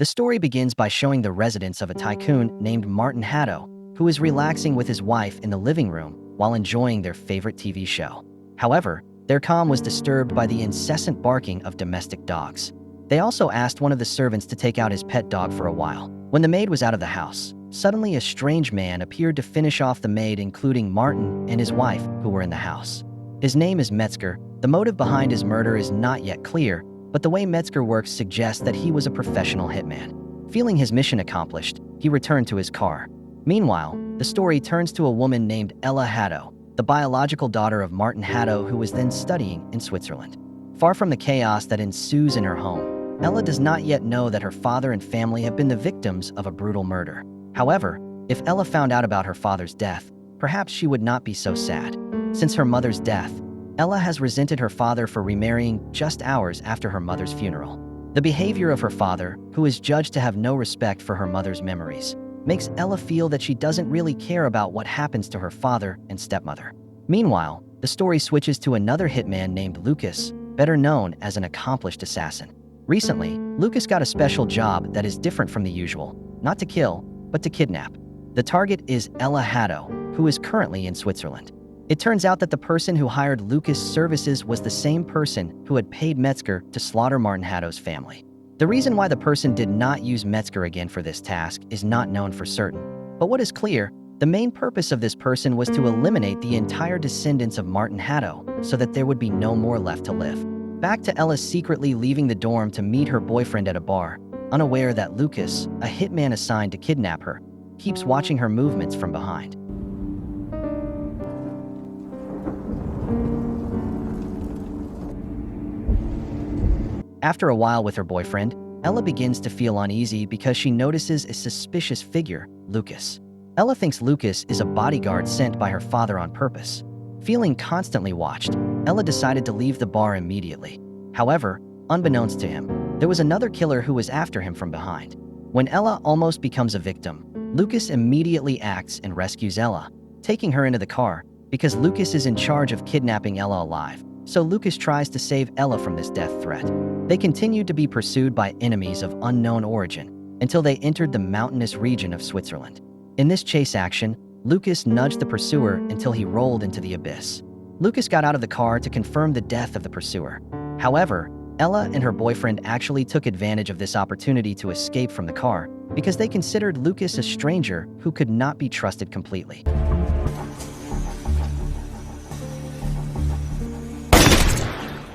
The story begins by showing the residence of a tycoon named Martin Haddo, who is relaxing with his wife in the living room while enjoying their favorite TV show. However, their calm was disturbed by the incessant barking of domestic dogs. They also asked one of the servants to take out his pet dog for a while. When the maid was out of the house, suddenly a strange man appeared to finish off the maid, including Martin and his wife, who were in the house. His name is Metzger. The motive behind his murder is not yet clear, but the way Metzger works suggests that he was a professional hitman. Feeling his mission accomplished, he returned to his car. Meanwhile, the story turns to a woman named Ella Haddo, the biological daughter of Martin Haddo, who was then studying in Switzerland. Far from the chaos that ensues in her home, Ella does not yet know that her father and family have been the victims of a brutal murder. However, if Ella found out about her father's death, perhaps she would not be so sad. Since her mother's death, Ella has resented her father for remarrying just hours after her mother's funeral. The behavior of her father, who is judged to have no respect for her mother's memories, makes Ella feel that she doesn't really care about what happens to her father and stepmother. Meanwhile, the story switches to another hitman named Lucas, better known as an accomplished assassin. Recently, Lucas got a special job that is different from the usual, not to kill, but to kidnap. The target is Ella Haddo, who is currently in Switzerland. It turns out that the person who hired Lucas' services was the same person who had paid Metzger to slaughter Martin Haddo's family. The reason why the person did not use Metzger again for this task is not known for certain. But what is clear, the main purpose of this person was to eliminate the entire descendants of Martin Haddo so that there would be no more left to live. Back to Ella secretly leaving the dorm to meet her boyfriend at a bar, unaware that Lucas, a hitman assigned to kidnap her, keeps watching her movements from behind. After a while with her boyfriend, Ella begins to feel uneasy because she notices a suspicious figure, Lucas. Ella thinks Lucas is a bodyguard sent by her father on purpose. Feeling constantly watched, Ella decided to leave the bar immediately. However, unbeknownst to him, there was another killer who was after him from behind. When Ella almost becomes a victim, Lucas immediately acts and rescues Ella, taking her into the car because Lucas is in charge of kidnapping Ella alive. So Lucas tries to save Ella from this death threat. They continued to be pursued by enemies of unknown origin until they entered the mountainous region of Switzerland. In this chase action, Lucas nudged the pursuer until he rolled into the abyss. Lucas got out of the car to confirm the death of the pursuer. However, Ella and her boyfriend actually took advantage of this opportunity to escape from the car because they considered Lucas a stranger who could not be trusted completely.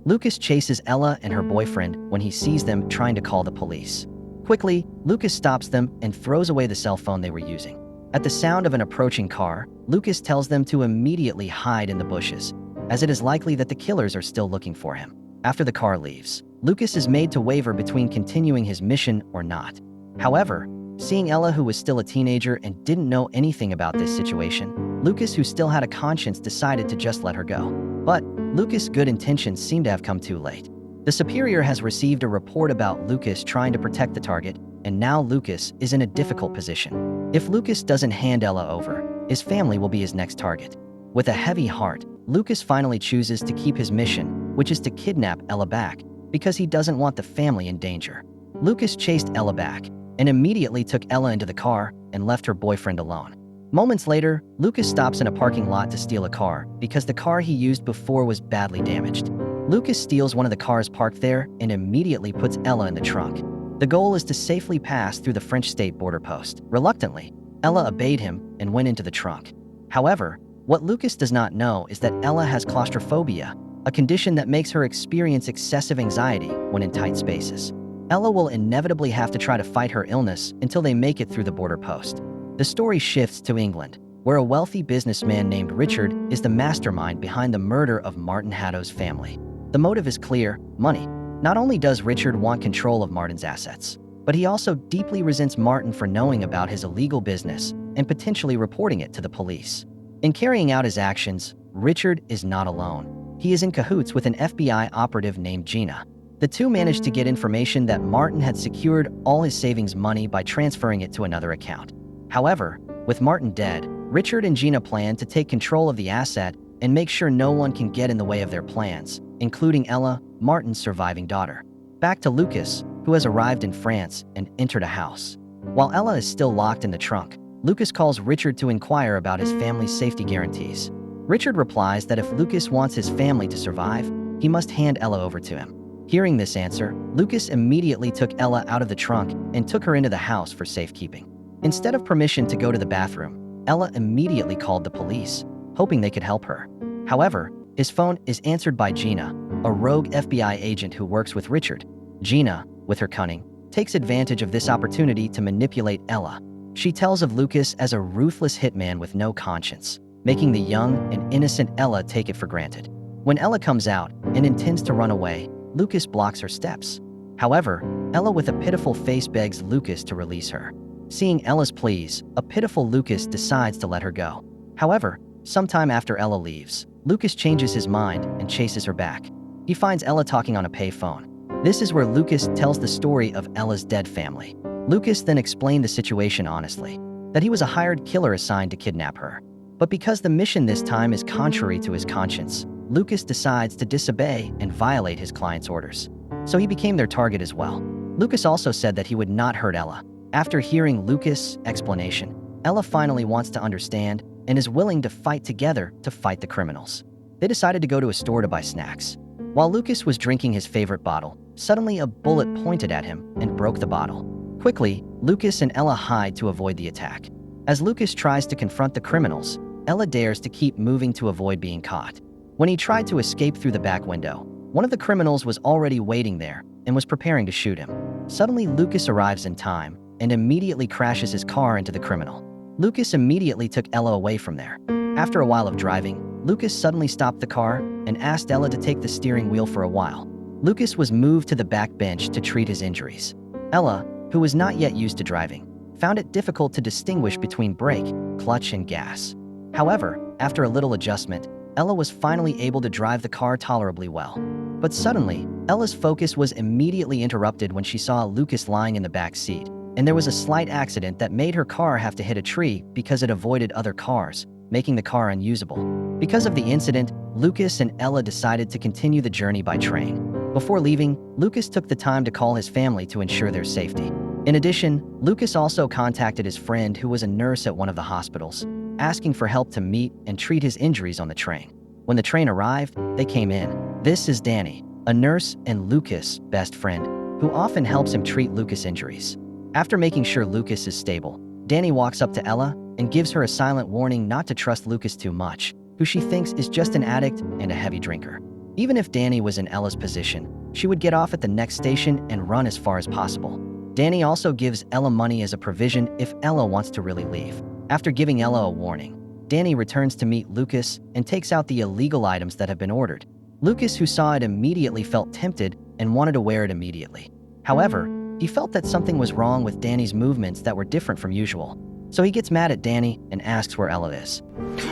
Lucas chases Ella and her boyfriend when he sees them trying to call the police. Quickly, Lucas stops them and throws away the cell phone they were using. At the sound of an approaching car, Lucas tells them to immediately hide in the bushes, as it is likely that the killers are still looking for him. After the car leaves, Lucas is made to waver between continuing his mission or not. However, seeing Ella, who was still a teenager and didn't know anything about this situation, Lucas, who still had a conscience, decided to just let her go. But Lucas' good intentions seem to have come too late. The superior has received a report about Lucas trying to protect the target, and now Lucas is in a difficult position. If Lucas doesn't hand Ella over, his family will be his next target. With a heavy heart, Lucas finally chooses to keep his mission, which is to kidnap Ella back, because he doesn't want the family in danger. Lucas chased Ella back and immediately took Ella into the car and left her boyfriend alone. Moments later, Lucas stops in a parking lot to steal a car because the car he used before was badly damaged. Lucas steals one of the cars parked there and immediately puts Ella in the trunk. The goal is to safely pass through the French state border post. Reluctantly, Ella obeyed him and went into the trunk. However, what Lucas does not know is that Ella has claustrophobia, a condition that makes her experience excessive anxiety when in tight spaces. Ella will inevitably have to try to fight her illness until they make it through the border post. The story shifts to England, where a wealthy businessman named Richard is the mastermind behind the murder of Martin Haddo's family. The motive is clear: money. Not only does Richard want control of Martin's assets, but he also deeply resents Martin for knowing about his illegal business and potentially reporting it to the police. In carrying out his actions, Richard is not alone. He is in cahoots with an FBI operative named Gina. The two managed to get information that Martin had secured all his savings money by transferring it to another account. However, with Martin dead, Richard and Gina plan to take control of the asset and make sure no one can get in the way of their plans, including Ella, Martin's surviving daughter. Back to Lucas, who has arrived in France and entered a house. While Ella is still locked in the trunk, Lucas calls Richard to inquire about his family's safety guarantees. Richard replies that if Lucas wants his family to survive, he must hand Ella over to him. Hearing this answer, Lucas immediately took Ella out of the trunk and took her into the house for safekeeping. Instead of permission to go to the bathroom, Ella immediately called the police, hoping they could help her. However, his phone is answered by Gina, a rogue FBI agent who works with Richard. Gina, with her cunning, takes advantage of this opportunity to manipulate Ella. She tells of Lucas as a ruthless hitman with no conscience, making the young and innocent Ella take it for granted. When Ella comes out and intends to run away, Lucas blocks her steps. However, Ella with a pitiful face begs Lucas to release her. Seeing Ella's pleas, a pitiful Lucas decides to let her go. However, sometime after Ella leaves, Lucas changes his mind and chases her back. He finds Ella talking on a payphone. This is where Lucas tells the story of Ella's dead family. Lucas then explained the situation honestly, that he was a hired killer assigned to kidnap her. But because the mission this time is contrary to his conscience, Lucas decides to disobey and violate his client's orders. So he became their target as well. Lucas also said that he would not hurt Ella. After hearing Lucas' explanation, Ella finally wants to understand and is willing to fight together to fight the criminals. They decided to go to a store to buy snacks. While Lucas was drinking his favorite bottle, suddenly a bullet pointed at him and broke the bottle. Quickly, Lucas and Ella hide to avoid the attack. As Lucas tries to confront the criminals, Ella dares to keep moving to avoid being caught. When he tried to escape through the back window, one of the criminals was already waiting there and was preparing to shoot him. Suddenly, Lucas arrives in time and immediately crashes his car into the criminal. Lucas immediately took Ella away from there. After a while of driving, Lucas suddenly stopped the car and asked Ella to take the steering wheel for a while. Lucas was moved to the back bench to treat his injuries. Ella, who was not yet used to driving, found it difficult to distinguish between brake, clutch, and gas. However, after a little adjustment, Ella was finally able to drive the car tolerably well. But suddenly, Ella's focus was immediately interrupted when she saw Lucas lying in the back seat, and there was a slight accident that made her car have to hit a tree because it avoided other cars, making the car unusable. Because of the incident, Lucas and Ella decided to continue the journey by train. Before leaving, Lucas took the time to call his family to ensure their safety. In addition, Lucas also contacted his friend who was a nurse at one of the hospitals, asking for help to meet and treat his injuries on the train. When the train arrived, they came in. This is Danny, a nurse and Lucas' best friend, who often helps him treat Lucas' injuries. After making sure Lucas is stable, Danny walks up to Ella and gives her a silent warning not to trust Lucas too much, who she thinks is just an addict and a heavy drinker. Even if Danny was in Ella's position, she would get off at the next station and run as far as possible. Danny also gives Ella money as a provision if Ella wants to really leave. After giving Ella a warning, Danny returns to meet Lucas and takes out the illegal items that have been ordered. Lucas, who saw it immediately, felt tempted and wanted to wear it immediately. However, he felt that something was wrong with Danny's movements that were different from usual. So he gets mad at Danny and asks where Ella is. What's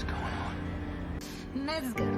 going on? Let's go.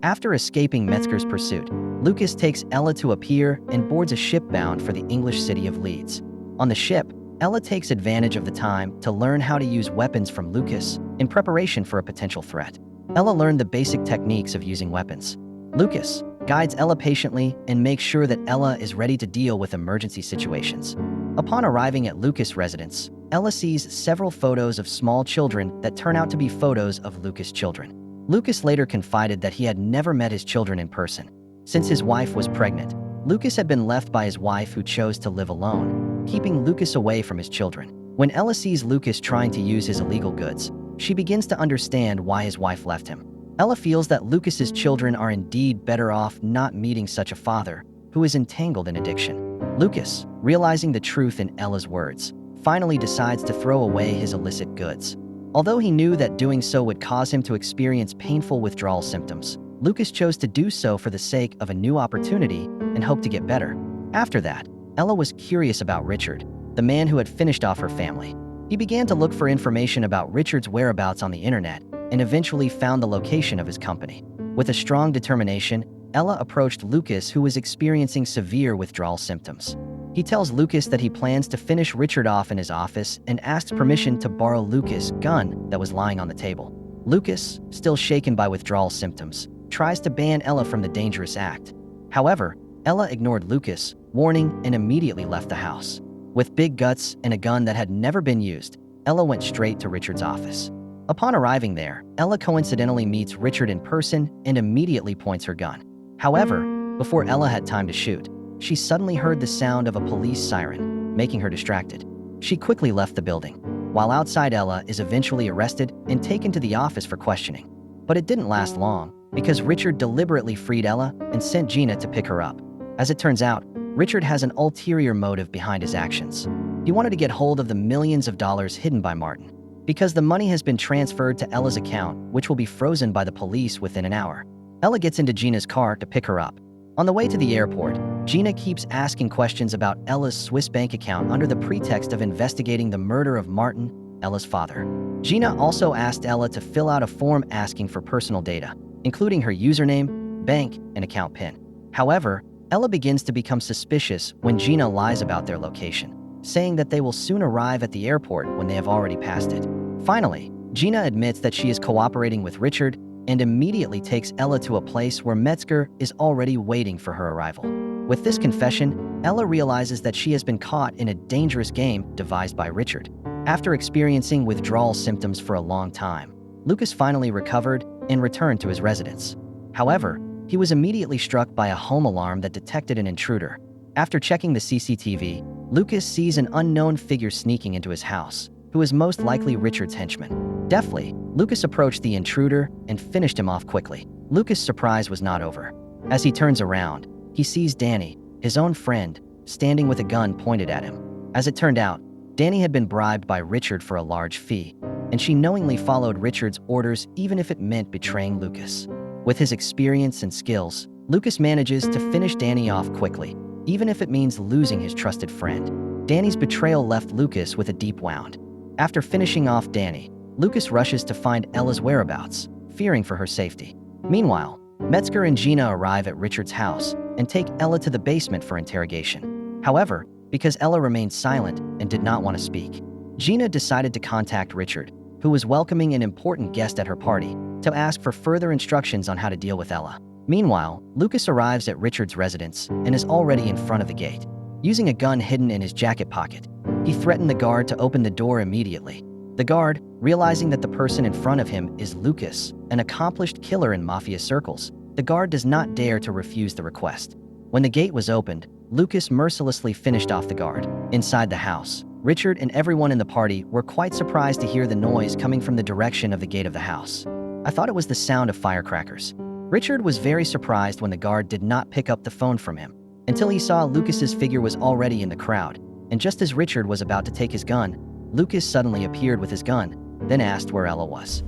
After escaping Metzger's pursuit, Lucas takes Ella to a pier and boards a ship bound for the English city of Leeds. On the ship, Ella takes advantage of the time to learn how to use weapons from Lucas in preparation for a potential threat. Ella learned the basic techniques of using weapons. Lucas guides Ella patiently and makes sure that Ella is ready to deal with emergency situations. Upon arriving at Lucas' residence, Ella sees several photos of small children that turn out to be photos of Lucas' children. Lucas later confided that he had never met his children in person. Since his wife was pregnant, Lucas had been left by his wife, who chose to live alone, keeping Lucas away from his children. When Ella sees Lucas trying to use his illegal goods, she begins to understand why his wife left him. Ella feels that Lucas's children are indeed better off not meeting such a father who is entangled in addiction. Lucas, realizing the truth in Ella's words, finally decides to throw away his illicit goods. Although he knew that doing so would cause him to experience painful withdrawal symptoms, Lucas chose to do so for the sake of a new opportunity and hoped to get better. After that, Ella was curious about Richard, the man who had finished off her family. He began to look for information about Richard's whereabouts on the internet and eventually found the location of his company. With a strong determination, Ella approached Lucas, who was experiencing severe withdrawal symptoms. He tells Lucas that he plans to finish Richard off in his office and asks permission to borrow Lucas' gun that was lying on the table. Lucas, still shaken by withdrawal symptoms, tries to ban Ella from the dangerous act. However, Ella ignored Lucas' warning and immediately left the house. With big guts and a gun that had never been used, Ella went straight to Richard's office. Upon arriving there, Ella coincidentally meets Richard in person and immediately points her gun. However, before Ella had time to shoot, she suddenly heard the sound of a police siren, making her distracted. She quickly left the building. While outside, Ella is eventually arrested and taken to the office for questioning. But it didn't last long, because Richard deliberately freed Ella and sent Gina to pick her up. As it turns out, Richard has an ulterior motive behind his actions. He wanted to get hold of the millions of dollars hidden by Martin, because the money has been transferred to Ella's account, which will be frozen by the police within an hour. Ella gets into Gina's car to pick her up. On the way to the airport, Gina keeps asking questions about Ella's Swiss bank account under the pretext of investigating the murder of Martin, Ella's father. Gina also asked Ella to fill out a form asking for personal data, including her username, bank, and account PIN. However, Ella begins to become suspicious when Gina lies about their location, saying that they will soon arrive at the airport when they have already passed it. Finally, Gina admits that she is cooperating with Richard and immediately takes Ella to a place where Metzger is already waiting for her arrival. With this confession, Ella realizes that she has been caught in a dangerous game devised by Richard. After experiencing withdrawal symptoms for a long time, Lucas finally recovered and returned to his residence. However, he was immediately struck by a home alarm that detected an intruder. After checking the CCTV, Lucas sees an unknown figure sneaking into his house, who is most likely Richard's henchman. Deftly, Lucas approached the intruder and finished him off quickly. Lucas' surprise was not over. As he turns around, he sees Danny, his own friend, standing with a gun pointed at him. As it turned out, Danny had been bribed by Richard for a large fee, and she knowingly followed Richard's orders even if it meant betraying Lucas. With his experience and skills, Lucas manages to finish Danny off quickly, even if it means losing his trusted friend. Danny's betrayal left Lucas with a deep wound. After finishing off Danny, Lucas rushes to find Ella's whereabouts, fearing for her safety. Meanwhile, Metzger and Gina arrive at Richard's house and take Ella to the basement for interrogation. However, because Ella remained silent and did not want to speak, Gina decided to contact Richard, who was welcoming an important guest at her party, to ask for further instructions on how to deal with Ella. Meanwhile, Lucas arrives at Richard's residence and is already in front of the gate. Using a gun hidden in his jacket pocket, he threatened the guard to open the door immediately. The guard, realizing that the person in front of him is Lucas, an accomplished killer in mafia circles, the guard does not dare to refuse the request. When the gate was opened, Lucas mercilessly finished off the guard. Inside the house, Richard and everyone in the party were quite surprised to hear the noise coming from the direction of the gate of the house. I thought it was the sound of firecrackers. Richard was very surprised when the guard did not pick up the phone from him, until he saw Lucas's figure was already in the crowd, and just as Richard was about to take his gun, Lucas suddenly appeared with his gun, then asked where Ella was.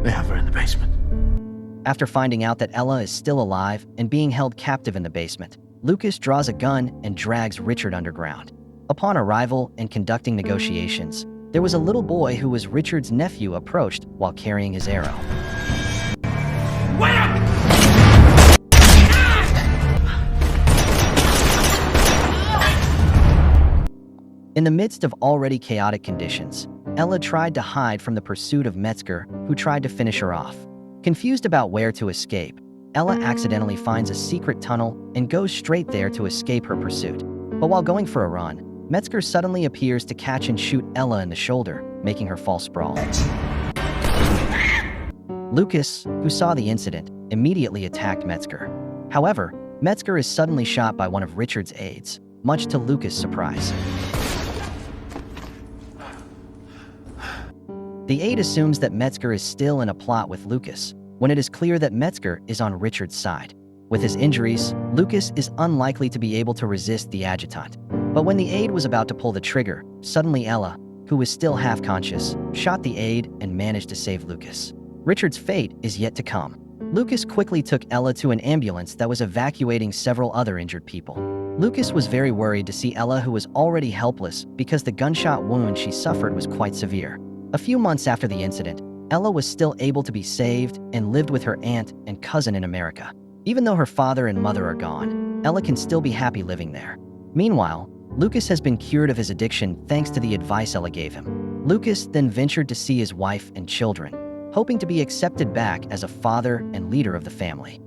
They have her in the basement. After finding out that Ella is still alive and being held captive in the basement, Lucas draws a gun and drags Richard underground. Upon arrival and conducting negotiations, there was a little boy who was Richard's nephew approached while carrying his arrow. Wait up! In the midst of already chaotic conditions, Ella tried to hide from the pursuit of Metzger, who tried to finish her off. Confused about where to escape, Ella accidentally finds a secret tunnel and goes straight there to escape her pursuit. But while going for a run, Metzger suddenly appears to catch and shoot Ella in the shoulder, making her fall sprawled. Lucas, who saw the incident, immediately attacked Metzger. However, Metzger is suddenly shot by one of Richard's aides, much to Lucas' surprise. The aide assumes that Metzger is still in a plot with Lucas, when it is clear that Metzger is on Richard's side. With his injuries, Lucas is unlikely to be able to resist the adjutant. But when the aide was about to pull the trigger, suddenly Ella, who was still half-conscious, shot the aide and managed to save Lucas. Richard's fate is yet to come. Lucas quickly took Ella to an ambulance that was evacuating several other injured people. Lucas was very worried to see Ella, who was already helpless because the gunshot wound she suffered was quite severe. A few months after the incident, Ella was still able to be saved and lived with her aunt and cousin in America. Even though her father and mother are gone, Ella can still be happy living there. Meanwhile, Lucas has been cured of his addiction thanks to the advice Ella gave him. Lucas then ventured to see his wife and children, hoping to be accepted back as a father and leader of the family.